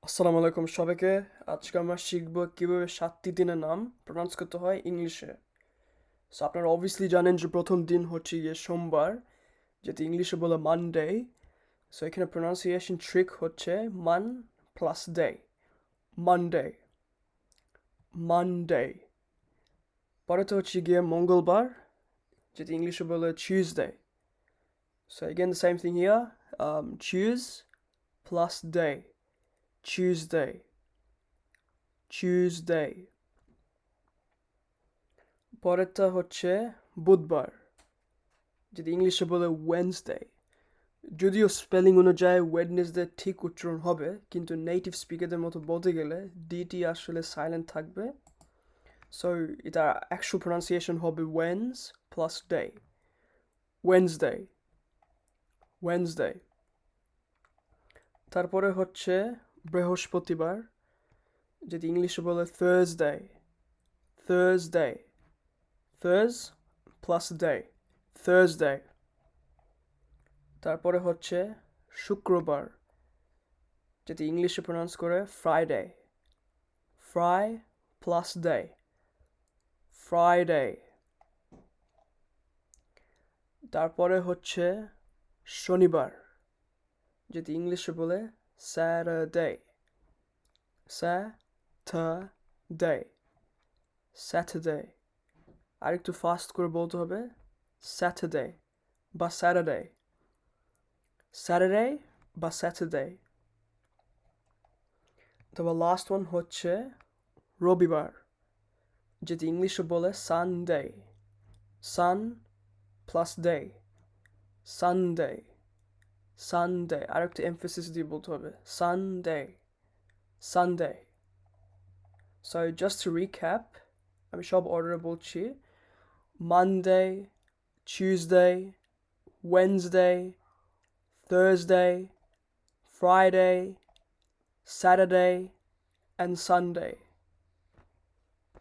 আসসালামু আলাইকুম সবাইকে। আজকে আমরা শিখব কিভাবে 7টি দিনের নাম প্রনাউন্স করতে হয় ইংলিশে। সো আপনারা অবভিয়াসলি জানেন যে প্রথম দিন হচ্ছে গিয়ে সোমবার, যেটি ইংলিশে বলে মানডে। সো এখানে প্রনাউন্সিয়েশন ট্রিক হচ্ছে মান প্লাস ডে, মানডে, মানডে। পরেতে হচ্ছে গিয়ে মঙ্গলবার, যেটি ইংলিশে বলে Tuesday. So again the same thing here, choose plus day, Tuesday, Tuesday. পরেরটা হচ্ছে বুধবার, যেটি ইংলিশে বলে ওয়েন্সডে। যদিও স্পেলিং অনুযায়ী ওয়েডনেসডে ঠিক উচ্চারণ হবে, কিন্তু নেটিভ স্পিকারদের মতো বলতে গেলে ডিটি আসলে সাইলেন্ট থাকবে। সো এটা অ্যাকচুয়াল প্রনাউন্সিয়েশন হবে Wednes plus day, Wednesday, Wednesday. তারপরে হচ্ছে বৃহস্পতিবার, যেটি ইংলিশে বলে Thursday, Thursday, Thurs plus day, Thursday. তারপরে হচ্ছে শুক্রবার, যেটি ইংলিশে প্রনাউন্স করে Friday, fry plus day, Friday. তারপরে হচ্ছে শনিবার, যেটি ইংলিশে বলে স্যাটারডে, sa.ta.dei, স্যাটারডে। আর একটু ফাস্ট করে বলতে হবে, স্যাটারডে বা স্যাটারডে, স্যাটারডে বা স্যাটারডে। তবে লাস্ট ওয়ান হচ্ছে রবিবার, যেটি ইংলিশে বলে Sunday, sun plus day, Sunday, Sunday. আর একটু এমফেসিস দিয়ে বলতে হবে, Sunday, Sunday. So just to recap, আমি সব অর্ডারে বলছি: Monday, Tuesday, Wednesday, Thursday, Friday, Saturday, and Sunday.